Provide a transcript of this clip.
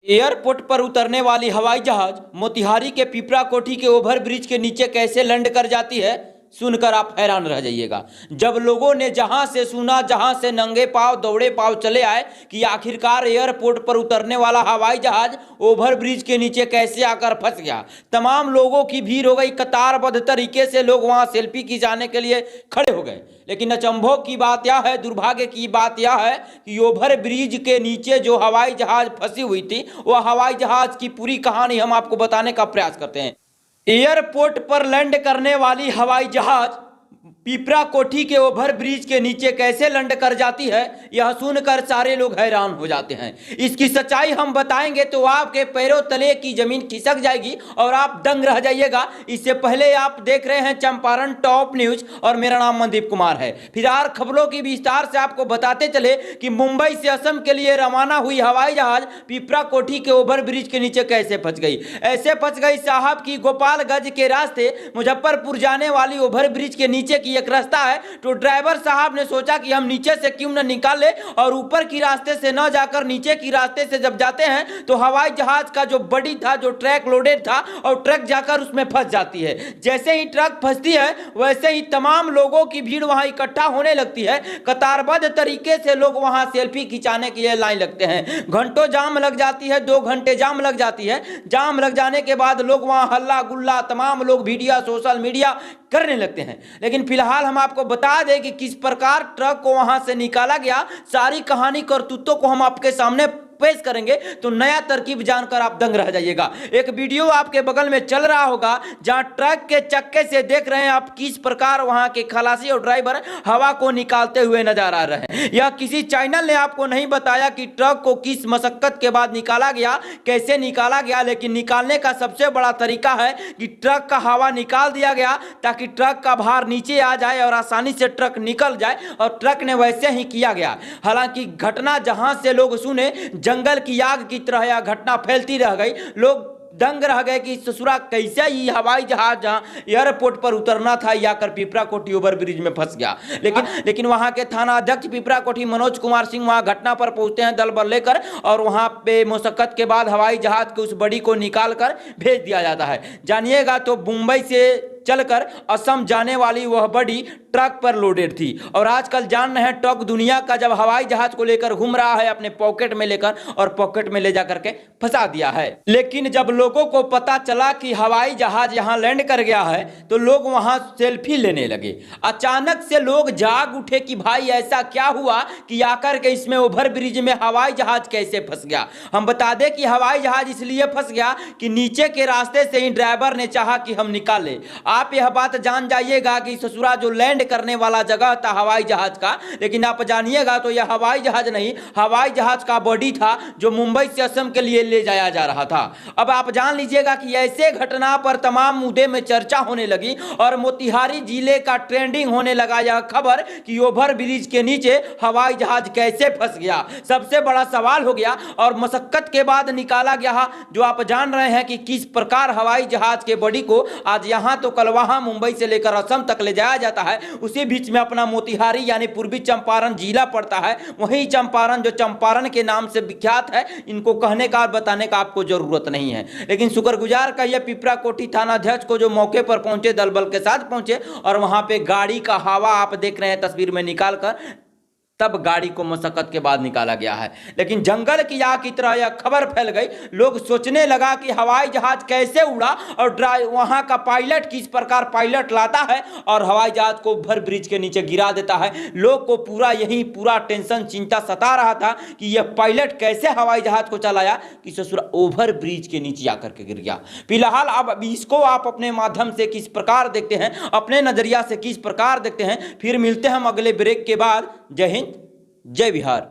Airport पर उतरने वाली हवाई जहाज मोतिहारी के पिपरा कोठी के ओवरब्रिज के नीचे कैसे लैंड कर जाती है, सुनकर आप हैरान रह जाइएगा। जब लोगों ने जहां से सुना, जहां से नंगे पांव दौड़े पांव चले आए कि आखिरकार एयरपोर्ट पर उतरने वाला हवाई जहाज ओवरब्रिज के नीचे कैसे आकर फंस गया, तमाम लोगों की भीड़ हो गई। कतारबद्ध तरीके से लोग वहां सेल्फी खिंचाने के लिए खड़े हो गए। लेकिन अचंभों की बात यह है, दुर्भाग्य की बात यह है कि ओवरब्रिज के नीचे जो हवाई जहाज फंसी हुई थी, वह हवाई जहाज की पूरी कहानी हम आपको बताने का प्रयास करते हैं। एयरपोर्ट पर लैंड करने वाली हवाई जहाज पिपरा कोठी के ओवरब्रिज के नीचे कैसे लैंड कर जाती है, यह सुनकर सारे लोग हैरान हो जाते हैं। इसकी सच्चाई हम बताएंगे तो आपके पैरों तले की जमीन खिसक जाएगी और आप दंग रह जाइएगा। इससे पहले आप देख रहे हैं चंपारण टॉप न्यूज और मेरा नाम मनदीप कुमार है। फिलहाल खबरों की विस्तार से आपको बताते चले कि मुंबई से असम के लिए रवाना हुई हवाई जहाज पिपरा कोठी के ओवरब्रिज के नीचे कैसे फंस गई। ऐसे फंस गई साहब की गोपालगंज के रास्ते मुजफ्फरपुर जाने वाली ओवरब्रिज के नीचे की एक रास्ता है, तो ड्राइवर साहब ने सोचा कि हम नीचे से क्यों न निकाले, और ऊपर की रास्ते से न जाकर नीचे की रास्ते से जब जाते हैं तो हवाई जहाज का जो बॉडी था, जो ट्रक लोडेड था, और ट्रक जाकर उसमें फंस जाती है। जैसे ही ट्रक फंसती है वैसे ही तमाम लोगों की भीड़ वहां इकट्ठा होने लगती है। कतारबद्ध तरीके से लोग वहां सेल्फी खिंचाने के लिए लाइन लगते हैं। घंटों जाम लग जाती है, 2 घंटे जाम लग जाती है। जाम लग जाने के बाद लोग वहां हल्ला गुल्ला, तमाम लोग वीडियो सोशल मीडिया करने लगते हैं। लेकिन फिलहाल हम आपको बता दें कि किस प्रकार ट्रक को वहां से निकाला गया, सारी कहानी करतूतों को हम आपके सामने पेश करेंगे, तो नया तरकीब जानकर आप दंग रह जाइएगा। एक वीडियो आपके बगल में चल रहा होगा जहां ट्रक के चक्के से देख रहे हैं आप किस प्रकार वहां के खलासी और ड्राइवर हवा को निकालते हुए नजर आ रहे हैं। यह किसी चैनल ने आपको नहीं बताया कि ट्रक को किस मशक्कत के बाद निकाला गया, कैसे निकाला गया, लेकिन निकालने का सबसे बड़ा तरीका है कि ट्रक का हवा निकाल दिया गया ताकि ट्रक का भार नीचे आ जाए और आसानी से ट्रक निकल जाए, और ट्रक ने वैसे ही किया गया। हालांकि घटना जहां से लोग सुने जंगल की आग की तरह यह घटना फैलती रह गई। लोग दंग रह गए कि ससुरा कैसे ही हवाई जहाज जहां एयरपोर्ट पर उतरना था जाकर पिपरा कोठी ओवरब्रिज में फंस गया। लेकिन वहां के थाना अध्यक्ष पिपरा कोठी मनोज कुमार सिंह वहां घटना पर पहुंचते हैं दल बल लेकर, और वहां पे मुशक्कत के बाद हवाई जहाज के उस बॉडी को निकाल कर भेज दिया जाता है। जानिएगा तो मुंबई से चलकर असम जाने वाली वह बॉडी ट्रक पर लोडेड थी, और आजकल जान रहे हैं ट्रक दुनिया का जब हवाई जहाज को लेकर घूम रहा है अपने पॉकेट में लेकर, और पॉकेट में ले जाकर के फंसा दिया है। लेकिन जब लोगों को पता चला कि हवाई जहाज यहां लैंड कर गया है तो लोग वहां सेल्फी लेने लगे। अचानक से लोग जाग उठे कि भाई ऐसा क्या हुआ कि आकर के इसमें ओवरब्रिज में हवाई जहाज कैसे फंस गया। हम बता दें कि हवाई जहाज इसलिए फंस गया कि नीचे के रास्ते से ही ड्राइवर ने चाहा कि हम निकाले। आप यह बात जान जाइएगा कि ससुरा जो लैंड करने वाला जगह था हवाई जहाज का, लेकिन आप जानिएगा तो यह हवाई जहाज नहीं, हवाई जहाज का बॉडी था जो मुंबई से असम के लिए ले जाया जा रहा था। अब आप जान लीजिएगा कि ऐसे घटना पर तमाम मुद्दे में चर्चा होने लगी और मोतिहारी जिले का ट्रेंडिंग होने लगा यह खबर कि ओवरब्रिज के नीचे हवाई जहाज कैसे फंस गया। सबसे बड़ा सवाल हो गया और मशक्कत के बाद निकाला गया, जो आप जान रहे हैं कि किस प्रकार हवाई जहाज के बॉडी को आज यहां तो कल वहां मुंबई से लेकर असम तक ले जाया जाता है। उसी बीच में अपना मोतिहारी यानी पूर्वी चंपारण जिला पड़ता है। वही चंपारण जो चंपारण के नाम से विख्यात है, इनको कहने का बताने का आपको जरूरत नहीं है। लेकिन शुक्रगुजार कहिए पिपरा कोठी थाना अध्यक्ष को जो मौके पर पहुंचे, दल बल के साथ पहुंचे, और वहां पे गाड़ी का हवा आप देख रहे हैं तस्वीर में निकालकर, तब गाड़ी को मशक्कत के बाद निकाला गया है। लेकिन जंगल की आग की तरह यह खबर फैल गई। लोग सोचने लगा कि हवाई जहाज कैसे उड़ा और वहां का पायलट किस प्रकार पायलट लाता है और हवाई जहाज को ओवरब्रिज के नीचे गिरा देता है। लोग को पूरा टेंशन चिंता सता रहा था कि यह पायलट कैसे हवाई जहाज को चलाया कि ससुर ओवरब्रिज के नीचे आकर के गिर गया। फिलहाल अब इसको आप अपने माध्यम से किस प्रकार देखते हैं, अपने नजरिया से किस प्रकार देखते हैं, फिर मिलते हैं हम अगले ब्रेक के बाद। जय हिंद, जय बिहार।